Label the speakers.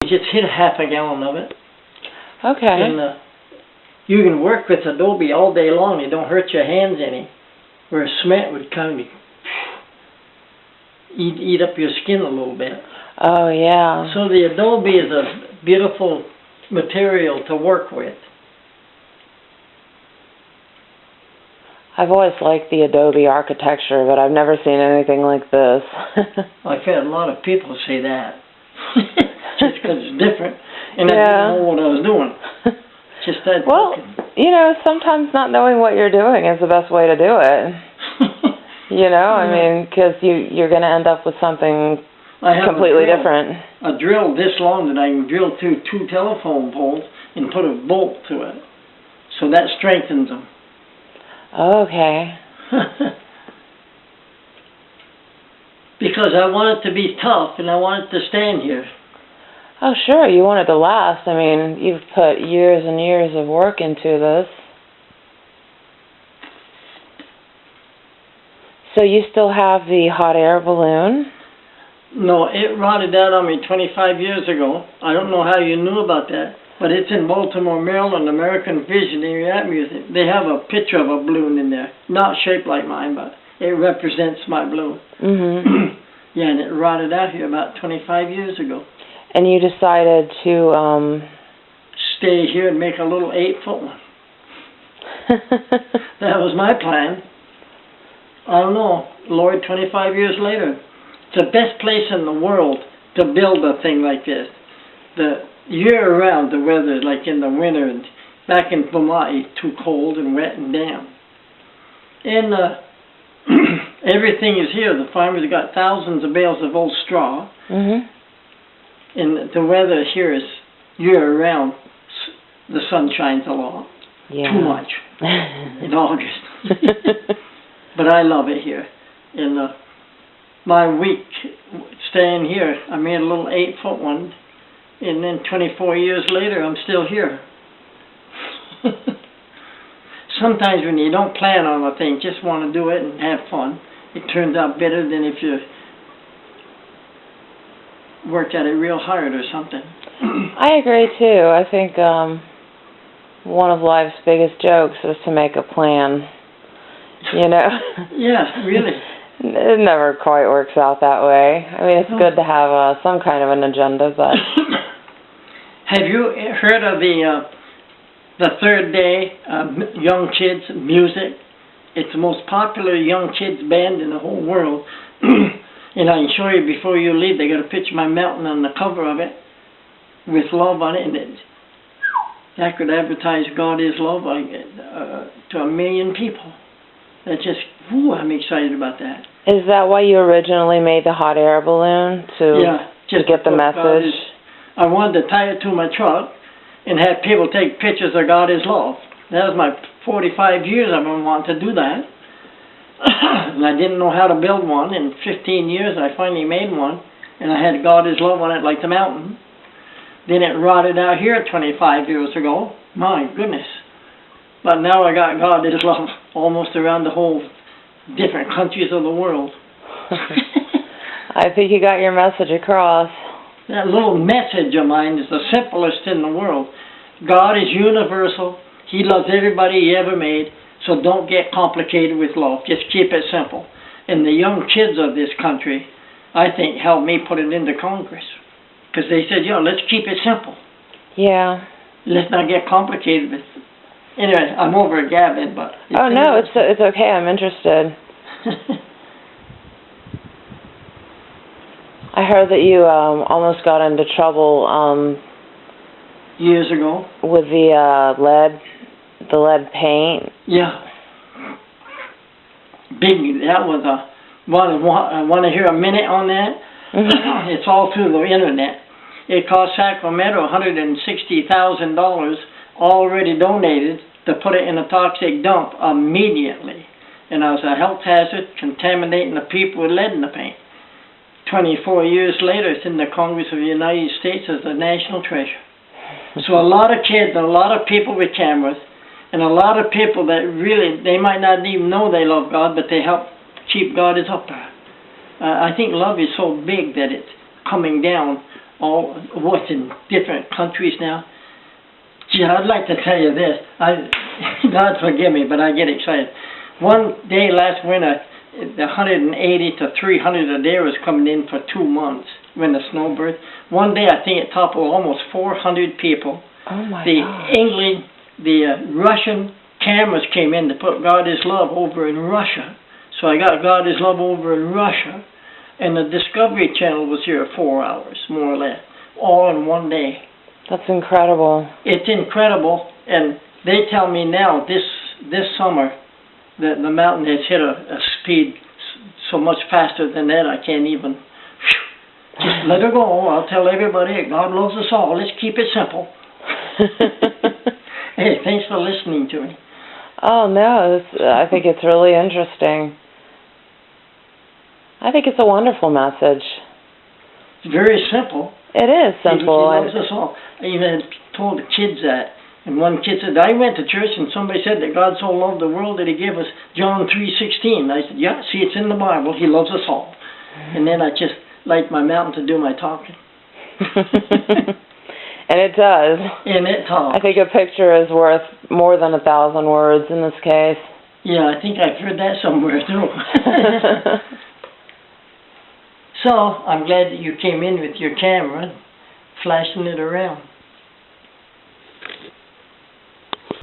Speaker 1: just hit half a gallon of it.
Speaker 2: Okay.
Speaker 1: And you can work with adobe all day long. It don't hurt your hands any. Where cement would kind of eat up your skin a little bit.
Speaker 2: Oh, yeah.
Speaker 1: So the adobe is a beautiful material to work with.
Speaker 2: I've always liked the adobe architecture, but I've never seen anything like this.
Speaker 1: I've had a lot of people say that. Just because it's different. And
Speaker 2: yeah.
Speaker 1: I didn't know what I was doing. Just that.
Speaker 2: Well, you know, sometimes not knowing what you're doing is the best way to do it. You know, I mean, because you're going to end up with something completely different.
Speaker 1: A drill this long that I can drill through 2 telephone poles and put a bolt to it. So that strengthens them.
Speaker 2: Okay.
Speaker 1: Because I want it to be tough and I want it to stand here.
Speaker 2: Oh, sure, you want it to last. I mean, you've put years and years of work into this. So you still have the hot air balloon?
Speaker 1: No, it rotted out on me 25 years ago. I don't know how you knew about that, but it's in Baltimore, Maryland, American Visionary Art Museum. They have a picture of a balloon in there. Not shaped like mine, but it represents my balloon.
Speaker 2: Mm-hmm.
Speaker 1: Yeah, and it rotted out here about 25 years ago.
Speaker 2: And you decided to
Speaker 1: stay here and make a little 8-foot one. That was my plan. I don't know, Lord, 25 years later, it's the best place in the world to build a thing like this. The year-round, the weather, like in the winter, and back in Vermont, it's too cold and wet and damp. And everything is here. The farmers have got thousands of bales of old straw.
Speaker 2: Mm-hmm.
Speaker 1: And the weather here is year-round. The sun shines a lot.
Speaker 2: Yeah.
Speaker 1: Too much in August. But I love it here. And my week staying here, I made a little 8-foot one. And then 24 years later, I'm still here. Sometimes when you don't plan on a thing, just want to do it and have fun, it turns out better than if you worked at it real hard or something.
Speaker 2: I agree too. I think one of life's biggest jokes is to make a plan. You know?
Speaker 1: Yeah, really.
Speaker 2: It never quite works out that way. I mean, it's good to have some kind of an agenda, but...
Speaker 1: Have you heard of the Third Day Young Kids Music? It's the most popular young kids band in the whole world. And I can show you before you leave, they got a picture of my mountain on the cover of it with love on it. And that could advertise God is love to 1 million people. That's just, I'm excited about that.
Speaker 2: Is that why you originally made the hot air balloon? To get the message?
Speaker 1: I wanted to tie it to my truck and have people take pictures of God is love. That was my 45 years I've been wanting to do that. And I didn't know how to build one. In 15 years I finally made one. And I had God is love on it like the mountain. Then it rotted out here 25 years ago. My goodness. But now I got God is love almost around the whole different countries of the world.
Speaker 2: I think you got your message across.
Speaker 1: That little message of mine is the simplest in the world. God is universal. He loves everybody he ever made. So don't get complicated with love. Just keep it simple. And the young kids of this country, I think, helped me put it into Congress. Because they said, let's keep it simple.
Speaker 2: Yeah.
Speaker 1: Let's not get complicated with it. Anyway, I'm over gabbing, but...
Speaker 2: Oh, no, it's okay. I'm interested. I heard that you almost got into trouble...
Speaker 1: years ago?
Speaker 2: With the lead paint.
Speaker 1: Yeah. Big, that was I want to hear a minute on that? Mm-hmm. It's all through the internet. It cost Sacramento $160,000 already donated to put it in a toxic dump immediately. And it was a health hazard, contaminating the people with lead in the paint. 24 years later, it's in the Congress of the United States as a national treasure. So a lot of kids, a lot of people with cameras, and a lot of people that really, they might not even know they love God, but they help keep God is up there. I think love is so big that it's coming down all what's in different countries now. Gee, I'd like to tell you this. God forgive me, but I get excited. One day last winter, the 180 to 300 a day was coming in for 2 months when the snowbird. One day, I think it toppled almost 400 people.
Speaker 2: Oh my
Speaker 1: God. The Russian cameras came in to put God is Love over in Russia. So I got God is Love over in Russia, and the Discovery Channel was here 4 hours, more or less, all in one day.
Speaker 2: That's incredible.
Speaker 1: It's incredible, and they tell me now this summer that the mountain has hit a speed so much faster than that I can't even. Just let her go. I'll tell everybody God loves us all. Let's keep it simple. Hey, thanks for listening to me.
Speaker 2: Oh no, I think it's really interesting. I think it's a wonderful message.
Speaker 1: It's very simple.
Speaker 2: It is simple.
Speaker 1: He loves us all. I even told the kids that. And one kid said, I went to church and somebody said that God so loved the world that he gave us John 3:16. I said, yeah, see, it's in the Bible. He loves us all. And then I just light my mountain to do my talking.
Speaker 2: And it does.
Speaker 1: And it talks.
Speaker 2: I think a picture is worth more than 1,000 words in this case.
Speaker 1: Yeah, I think I've heard that somewhere too. So, I'm glad that you came in with your camera, flashing it around.